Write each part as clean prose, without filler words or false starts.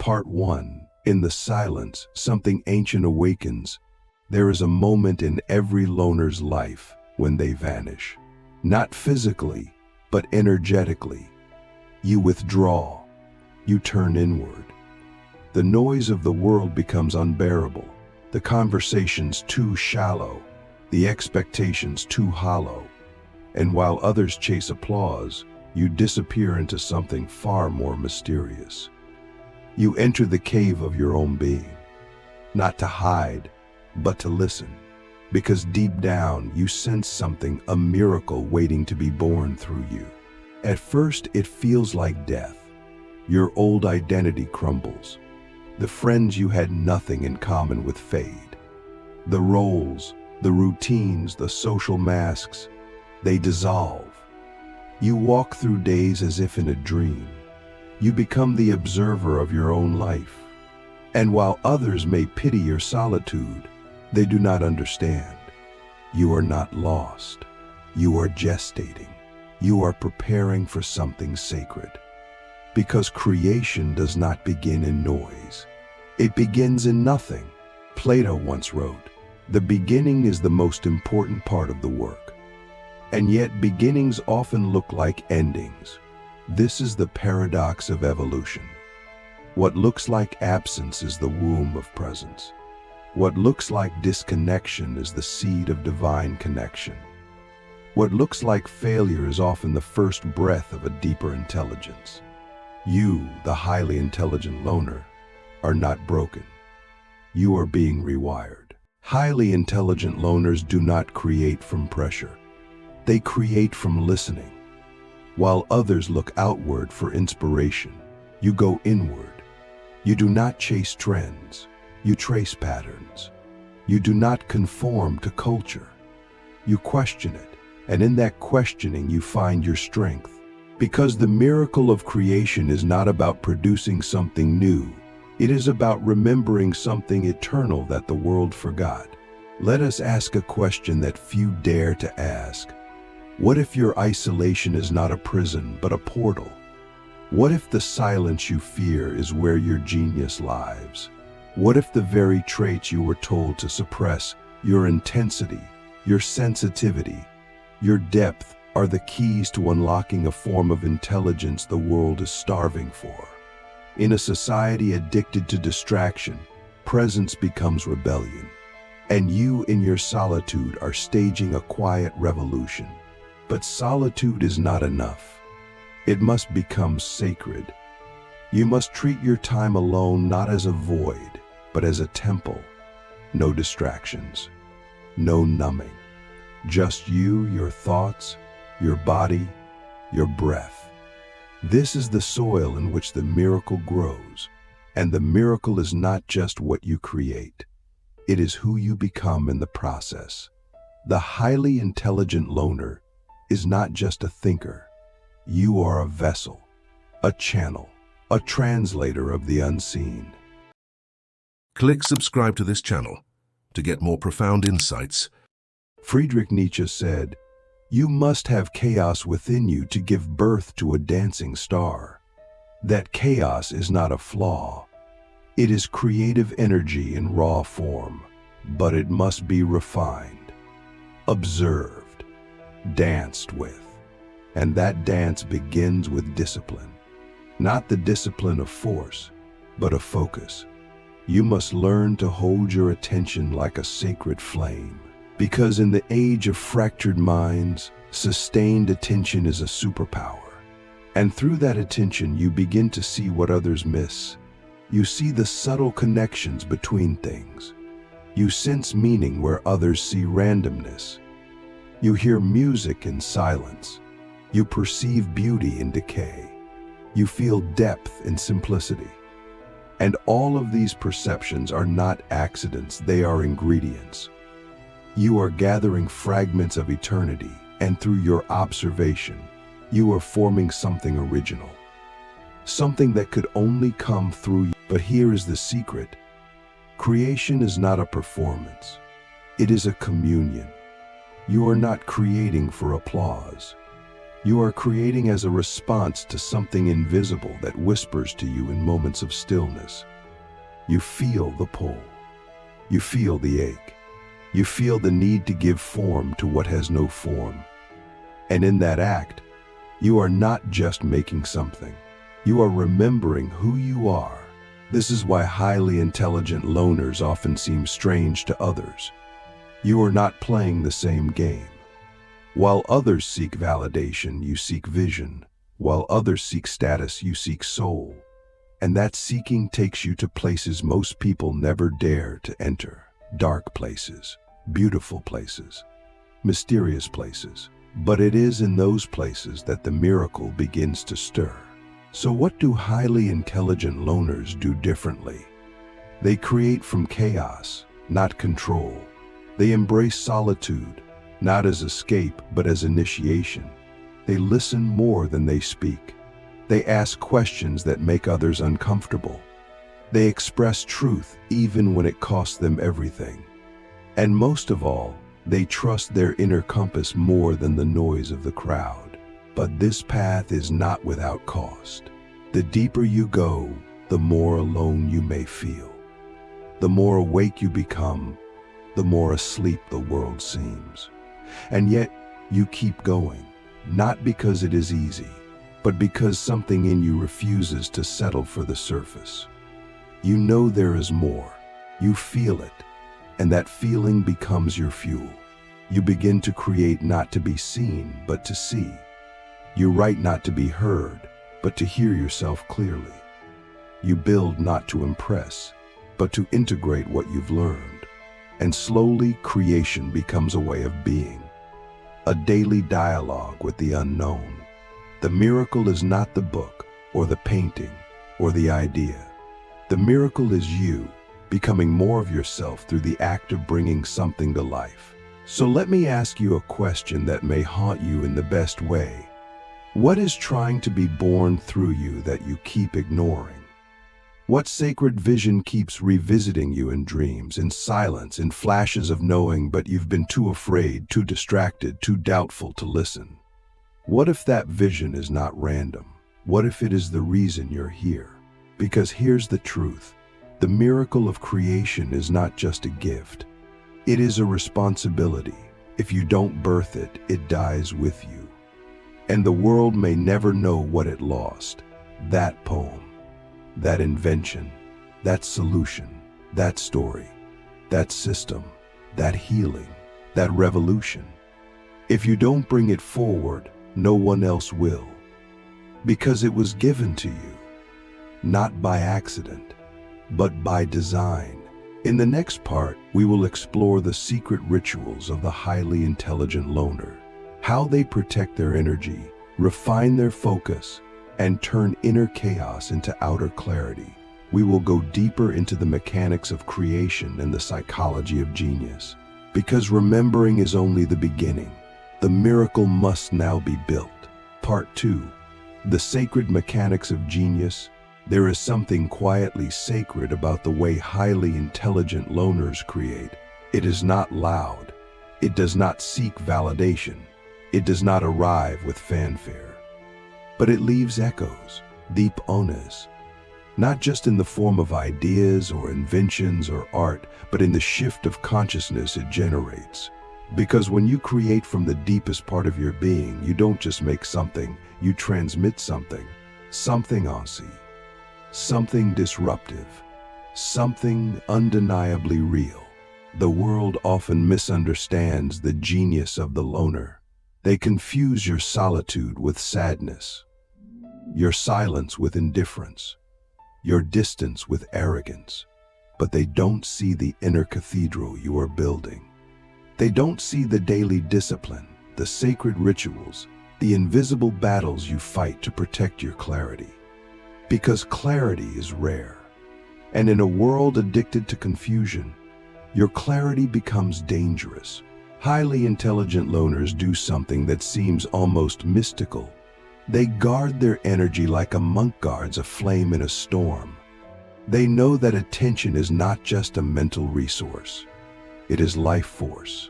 Part 1. In the silence, something ancient awakens. There is a moment in every loner's life when they vanish. Not physically, but energetically. You withdraw. You turn inward. The noise of the world becomes unbearable. The conversations too shallow. The expectations too hollow. And while others chase applause, you disappear into something far more mysterious. You enter the cave of your own being, not to hide, but to listen, because deep down you sense something, a miracle waiting to be born through you. At first it feels like death. Your old identity crumbles. The friends you had nothing in common with fade. The roles, the routines, the social masks, they dissolve. You walk through days as if in a dream. You become the observer of your own life. And while others may pity your solitude, they do not understand. You are not lost. You are gestating. You are preparing for something sacred. Because creation does not begin in noise. It begins in nothing. Plato once wrote, "The beginning is the most important part of the work." And yet beginnings often look like endings. This is the paradox of evolution. What looks like absence is the womb of presence. What looks like disconnection is the seed of divine connection. What looks like failure is often the first breath of a deeper intelligence. You, the highly intelligent loner, are not broken. You are being rewired. Highly intelligent loners do not create from pressure. They create from listening. While others look outward for inspiration, you go inward. You do not chase trends. You trace patterns. You do not conform to culture. You question it, and in that questioning you find your strength. Because the miracle of creation is not about producing something new. It is about remembering something eternal that the world forgot. Let us ask a question that few dare to ask. What if your isolation is not a prison, but a portal? What if the silence you fear is where your genius lives? What if the very traits you were told to suppress, your intensity, your sensitivity, your depth, are the keys to unlocking a form of intelligence the world is starving for? In a society addicted to distraction, presence becomes rebellion. And you in your solitude are staging a quiet revolution. But solitude is not enough. It must become sacred. You must treat your time alone not as a void, but as a temple. No distractions, no numbing. Just you, your thoughts, your body, your breath. This is the soil in which the miracle grows. And the miracle is not just what you create. It is who you become in the process. The highly intelligent loner is not just a thinker. You are a vessel, a channel, a translator of the unseen. Click subscribe to this channel to get more profound insights. Friedrich Nietzsche said, "You must have chaos within you to give birth to a dancing star." That chaos is not a flaw. It is creative energy in raw form, but it must be refined, observed, danced with. And that dance begins with discipline. Not the discipline of force, but of focus. You must learn to hold your attention like a sacred flame. Because in the age of fractured minds, sustained attention is a superpower. And through that attention, you begin to see what others miss. You see the subtle connections between things. You sense meaning where others see randomness. You hear music in silence. You perceive beauty in decay. You feel depth in simplicity. And all of these perceptions are not accidents, they are ingredients. You are gathering fragments of eternity, and through your observation, you are forming something original. Something that could only come through you. But here is the secret. Creation is not a performance. It is a communion. You are not creating for applause. You are creating as a response to something invisible that whispers to you in moments of stillness. You feel the pull. You feel the ache. You feel the need to give form to what has no form. And in that act, you are not just making something. You are remembering who you are. This is why highly intelligent loners often seem strange to others. You are not playing the same game. While others seek validation, you seek vision. While others seek status, you seek soul. And that seeking takes you to places most people never dare to enter. Dark places, beautiful places, mysterious places. But it is in those places that the miracle begins to stir. So what do highly intelligent loners do differently? They create from chaos, not control. They embrace solitude, not as escape, but as initiation. They listen more than they speak. They ask questions that make others uncomfortable. They express truth even when it costs them everything. And most of all, they trust their inner compass more than the noise of the crowd. But this path is not without cost. The deeper you go, the more alone you may feel. The more awake you become, the more asleep the world seems. And yet, you keep going, not because it is easy, but because something in you refuses to settle for the surface. You know there is more. You feel it, and that feeling becomes your fuel. You begin to create not to be seen, but to see. You write not to be heard, but to hear yourself clearly. You build not to impress, but to integrate what you've learned. And slowly, creation becomes a way of being, a daily dialogue with the unknown. The miracle is not the book, or the painting, or the idea. The miracle is you, becoming more of yourself through the act of bringing something to life. So let me ask you a question that may haunt you in the best way. What is trying to be born through you that you keep ignoring? What sacred vision keeps revisiting you in dreams, in silence, in flashes of knowing, but you've been too afraid, too distracted, too doubtful to listen? What if that vision is not random? What if it is the reason you're here? Because here's the truth. The miracle of creation is not just a gift. It is a responsibility. If you don't birth it, it dies with you. And the world may never know what it lost. That poem, that invention, that solution, that story, that system, that healing, that revolution. If you don't bring it forward, no one else will. Because it was given to you, not by accident, but by design. In the next part, we will explore the secret rituals of the highly intelligent loner, how they protect their energy, refine their focus, and turn inner chaos into outer clarity. We will go deeper into the mechanics of creation and the psychology of genius. Because remembering is only the beginning. The miracle must now be built. Part 2. The sacred mechanics of genius. There is something quietly sacred about the way highly intelligent loners create. It is not loud. It does not seek validation. It does not arrive with fanfare. But it leaves echoes, deep onas, not just in the form of ideas or inventions or art, but in the shift of consciousness it generates. Because when you create from the deepest part of your being, you don't just make something, you transmit something, something ancient, something disruptive, something undeniably real. The world often misunderstands the genius of the loner. They confuse your solitude with sadness, your silence with indifference, your distance with arrogance. But they don't see the inner cathedral you are building. They don't see the daily discipline, the sacred rituals, the invisible battles you fight to protect your clarity. Because clarity is rare. And in a world addicted to confusion, your clarity becomes dangerous. Highly intelligent loners do something that seems almost mystical. They guard their energy like a monk guards a flame in a storm. They know that attention is not just a mental resource. It is life force.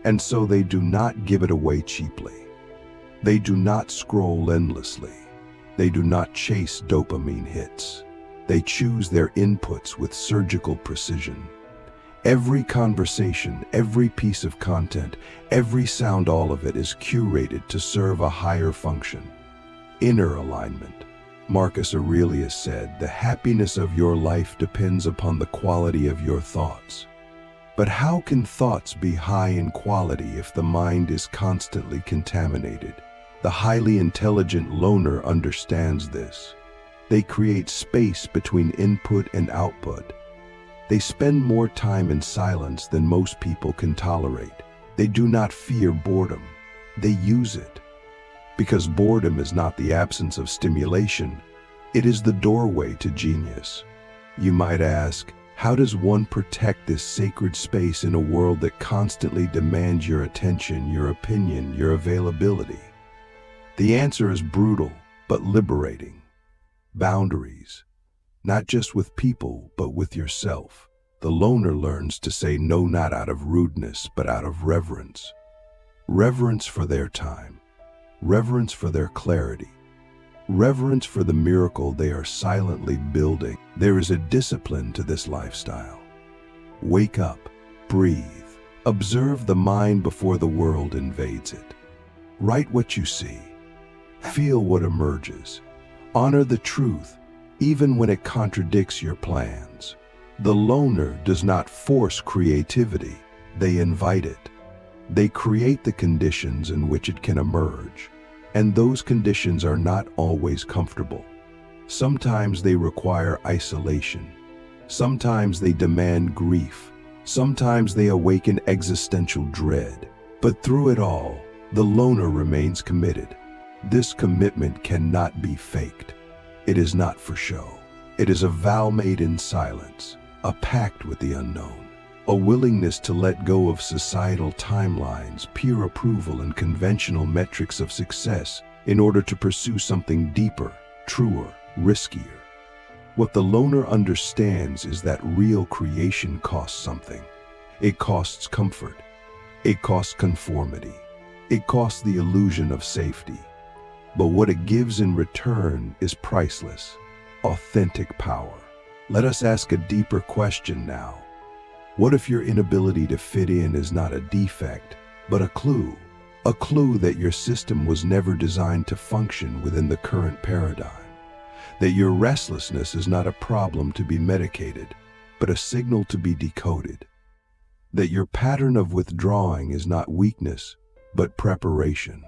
And so they do not give it away cheaply. They do not scroll endlessly. They do not chase dopamine hits. They choose their inputs with surgical precision. Every conversation, every piece of content, every sound, all of it is curated to serve a higher function. Inner alignment. Marcus Aurelius said, "The happiness of your life depends upon the quality of your thoughts." But how can thoughts be high in quality if the mind is constantly contaminated? The highly intelligent loner understands this. They create space between input and output. They spend more time in silence than most people can tolerate. They do not fear boredom. They use it. Because boredom is not the absence of stimulation, it is the doorway to genius. You might ask, how does one protect this sacred space in a world that constantly demands your attention, your opinion, your availability? The answer is brutal, but liberating. Boundaries. Not just with people, but with yourself. The loner learns to say no, not out of rudeness, but out of reverence. Reverence for their time. Reverence for their clarity. Reverence for the miracle they are silently building. There is a discipline to this lifestyle. Wake up, breathe, observe the mind before the world invades it. Write what you see. Feel what emerges. Honor the truth, even when it contradicts your plans. The loner does not force creativity, they invite it. They create the conditions in which it can emerge. And those conditions are not always comfortable. Sometimes they require isolation. Sometimes they demand grief. Sometimes they awaken existential dread. But through it all, the loner remains committed. This commitment cannot be faked. It is not for show. It is a vow made in silence, a pact with the unknown, a willingness to let go of societal timelines, peer approval, and conventional metrics of success in order to pursue something deeper, truer, riskier. What the loner understands is that real creation costs something. It costs comfort. It costs conformity. It costs the illusion of safety. But what it gives in return is priceless, authentic power. Let us ask a deeper question now. What if your inability to fit in is not a defect, but a clue that your system was never designed to function within the current paradigm? That your restlessness is not a problem to be medicated, but a signal to be decoded? That your pattern of withdrawing is not weakness, but preparation?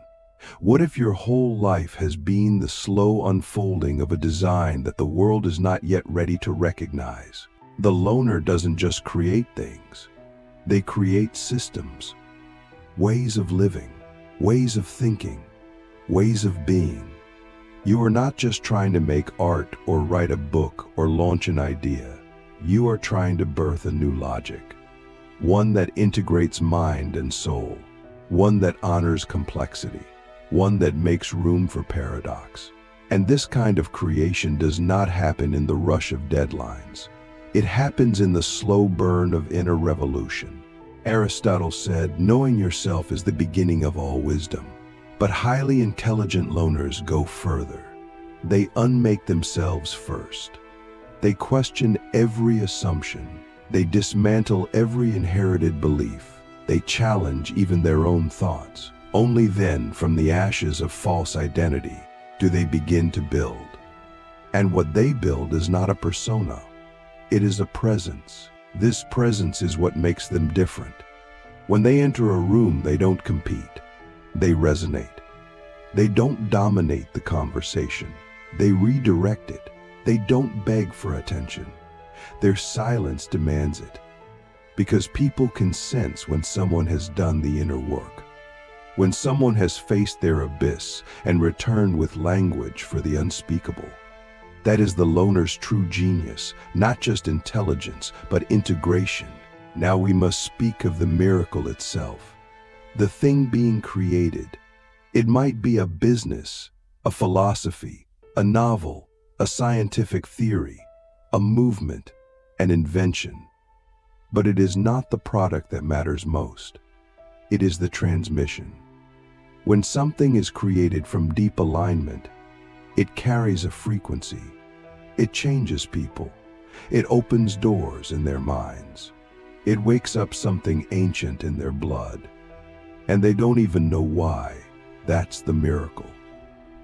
What if your whole life has been the slow unfolding of a design that the world is not yet ready to recognize? The loner doesn't just create things. They create systems, ways of living, ways of thinking, ways of being. You are not just trying to make art or write a book or launch an idea. You are trying to birth a new logic, one that integrates mind and soul, one that honors complexity, one that makes room for paradox. And this kind of creation does not happen in the rush of deadlines. It happens in the slow burn of inner revolution. Aristotle said, knowing yourself is the beginning of all wisdom. But highly intelligent loners go further. They unmake themselves first. They question every assumption. They dismantle every inherited belief. They challenge even their own thoughts. Only then, from the ashes of false identity, do they begin to build. And what they build is not a persona. It is a presence. This presence is what makes them different. When they enter a room, they don't compete. They resonate. They don't dominate the conversation. They redirect it. They don't beg for attention. Their silence demands it. Because people can sense when someone has done the inner work. When someone has faced their abyss and returned with language for the unspeakable. That is the loner's true genius, not just intelligence, but integration. Now we must speak of the miracle itself. The thing being created. It might be a business, a philosophy, a novel, a scientific theory, a movement, an invention. But it is not the product that matters most. It is the transmission. When something is created from deep alignment, it carries a frequency. It changes people. It opens doors in their minds. It wakes up something ancient in their blood. And they don't even know why. That's the miracle.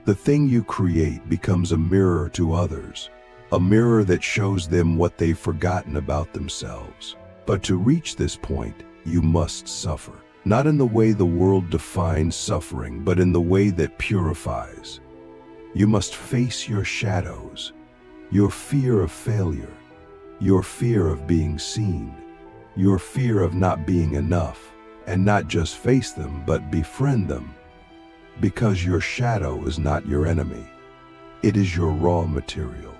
The thing you create becomes a mirror to others, a mirror that shows them what they've forgotten about themselves. But to reach this point, you must suffer. Not in the way the world defines suffering, but in the way that purifies. You must face your shadows, your fear of failure, your fear of being seen, your fear of not being enough, and not just face them, but befriend them. Because your shadow is not your enemy. It is your raw material.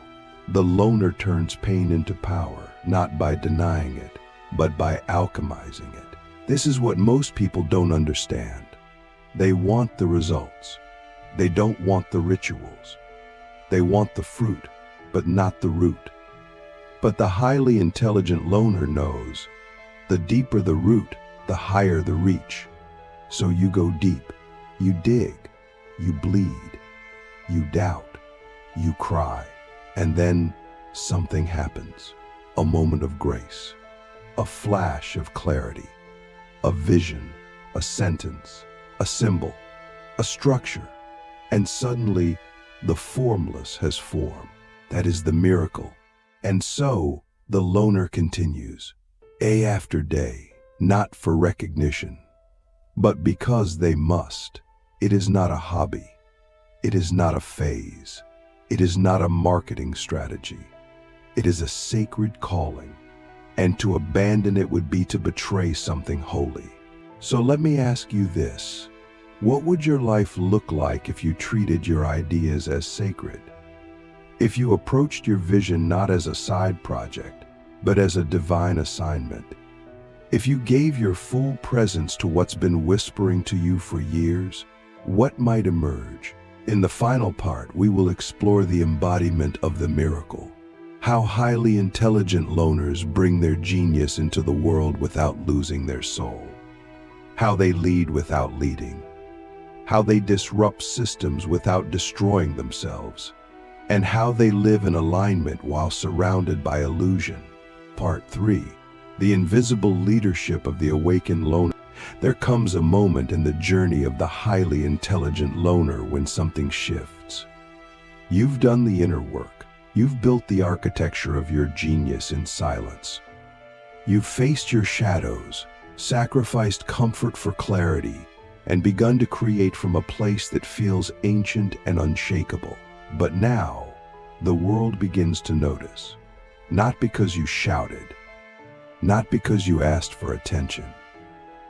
The loner turns pain into power, not by denying it, but by alchemizing it. This is what most people don't understand. They want the results. They don't want the rituals. They want the fruit, but not the root. But the highly intelligent loner knows, the deeper the root, the higher the reach. So you go deep. You dig, you bleed, you doubt, you cry, and then something happens. A moment of grace, a flash of clarity, a vision, a sentence, a symbol, a structure, and suddenly the formless has formed. That is the miracle. And so the loner continues, day after day, not for recognition, but because they must. It is not a hobby. It is not a phase. It is not a marketing strategy. It is a sacred calling, and to abandon it would be to betray something holy. So let me ask you this. What would your life look like if you treated your ideas as sacred? If you approached your vision not as a side project, but as a divine assignment? If you gave your full presence to what's been whispering to you for years, what might emerge? In the final part, we will explore the embodiment of the miracle. How highly intelligent loners bring their genius into the world without losing their soul. How they lead without leading. How they disrupt systems without destroying themselves. And how they live in alignment while surrounded by illusion. Part 3. The invisible leadership of the awakened loner. There comes a moment in the journey of the highly intelligent loner when something shifts. You've done the inner work. You've built the architecture of your genius in silence. You've faced your shadows, sacrificed comfort for clarity, and begun to create from a place that feels ancient and unshakable. But now, the world begins to notice. Not because you shouted, not because you asked for attention,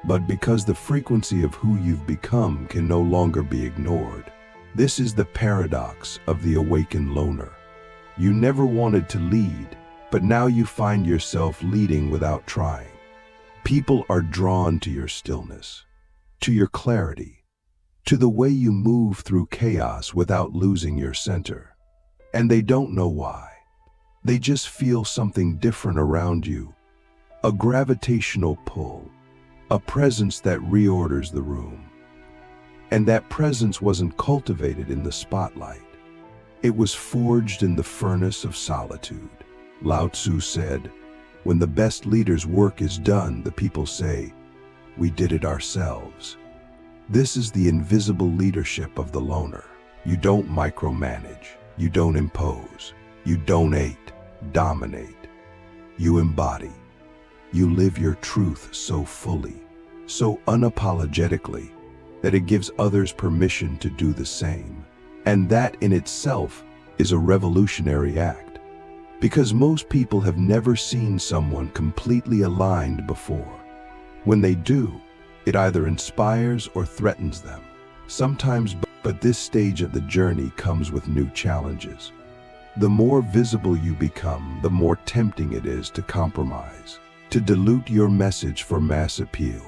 but because the frequency of who you've become can no longer be ignored. This is the paradox of the awakened loner. You never wanted to lead, but now you find yourself leading without trying. People are drawn to your stillness, to your clarity, to the way you move through chaos without losing your center. And they don't know why. They just feel something different around you, a gravitational pull, a presence that reorders the room. And that presence wasn't cultivated in the spotlight. It was forged in the furnace of solitude. Lao Tzu said, when the best leader's work is done, the people say, we did it ourselves. This is the invisible leadership of the loner. You don't micromanage. You don't impose. You donate, dominate. You embody. You live your truth so fully, so unapologetically, that it gives others permission to do the same. And that in itself is a revolutionary act. Because most people have never seen someone completely aligned before. When they do, it either inspires or threatens them. Sometimes, but this stage of the journey comes with new challenges. The more visible you become, the more tempting it is to compromise, to dilute your message for mass appeal,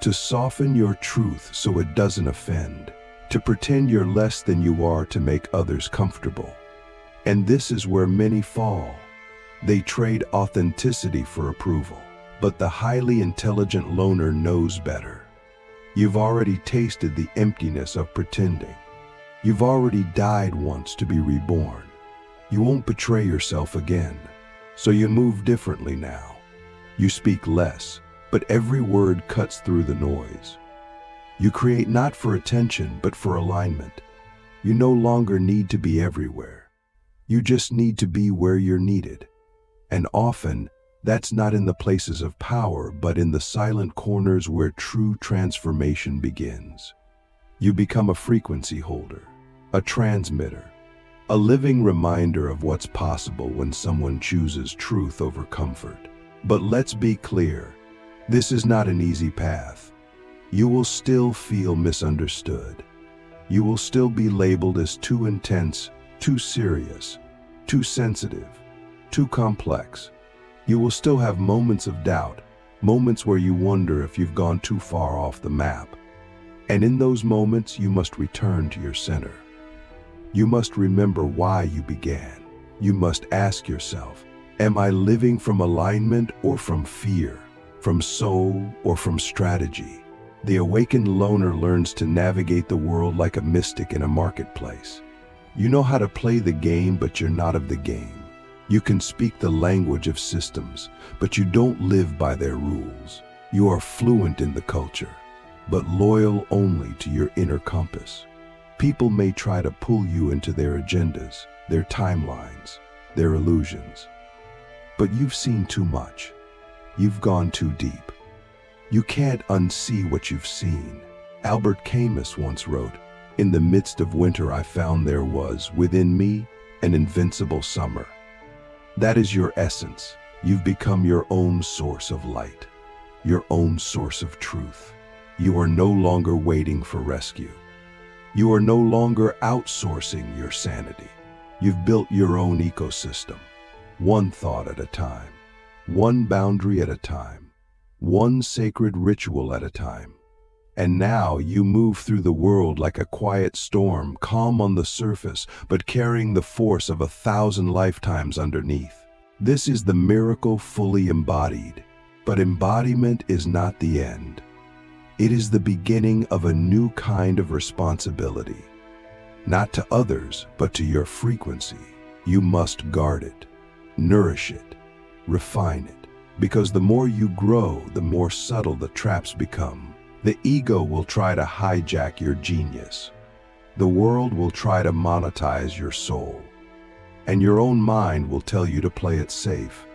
to soften your truth so it doesn't offend, to pretend you're less than you are to make others comfortable. And this is where many fall. They trade authenticity for approval. But the highly intelligent loner knows better. You've already tasted the emptiness of pretending. You've already died once to be reborn. You won't betray yourself again. So you move differently now. You speak less, but every word cuts through the noise. You create not for attention, but for alignment. You no longer need to be everywhere. You just need to be where you're needed. And often, that's not in the places of power, but in the silent corners where true transformation begins. You become a frequency holder, a transmitter, a living reminder of what's possible when someone chooses truth over comfort. But let's be clear, this is not an easy path. You will still feel misunderstood. You will still be labeled as too intense, too serious, too sensitive, too complex. You will still have moments of doubt, moments where you wonder if you've gone too far off the map. And in those moments, you must return to your center. You must remember why you began. You must ask yourself, am I living from alignment or from fear, from soul or from strategy? The awakened loner learns to navigate the world like a mystic in a marketplace. You know how to play the game, but you're not of the game. You can speak the language of systems, but you don't live by their rules. You are fluent in the culture, but loyal only to your inner compass. People may try to pull you into their agendas, their timelines, their illusions. But you've seen too much. You've gone too deep. You can't unsee what you've seen. Albert Camus once wrote, "In the midst of winter I found there was, within me, an invincible summer." That is your essence. You've become your own source of light, your own source of truth. You are no longer waiting for rescue. You are no longer outsourcing your sanity. You've built your own ecosystem, one thought at a time, one boundary at a time, one sacred ritual at a time. And now you move through the world like a quiet storm, calm on the surface, but carrying the force of 1,000 lifetimes underneath. This is the miracle fully embodied. But embodiment is not the end. It is the beginning of a new kind of responsibility. Not to others, but to your frequency. You must guard it, nourish it, refine it. Because the more you grow, the more subtle the traps become. The ego will try to hijack your genius. The world will try to monetize your soul. And your own mind will tell you to play it safe.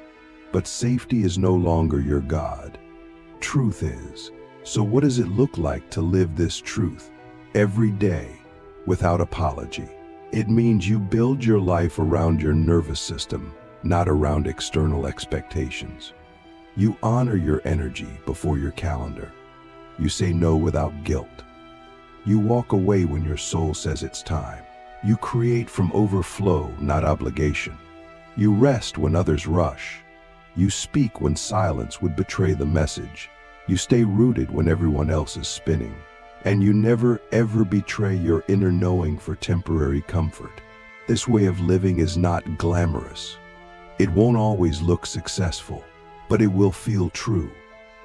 But safety is no longer your God. Truth is. So what does it look like to live this truth every day without apology? It means you build your life around your nervous system, not around external expectations. You honor your energy before your calendar. You say no without guilt. You walk away when your soul says it's time. You create from overflow, not obligation. You rest when others rush. You speak when silence would betray the message. You stay rooted when everyone else is spinning. And you never ever betray your inner knowing for temporary comfort. This way of living is not glamorous. It won't always look successful, but it will feel true.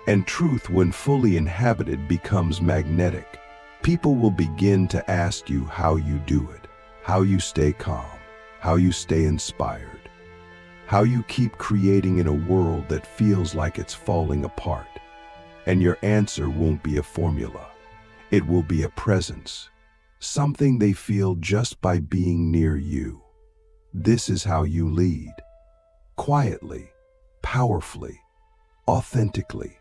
And truth, when fully inhabited, becomes magnetic. People will begin to ask you how you do it, how you stay calm, how you stay inspired, how you keep creating in a world that feels like it's falling apart. And your answer won't be a formula. It will be a presence, something they feel just by being near you. This is how you lead. Quietly, powerfully, authentically.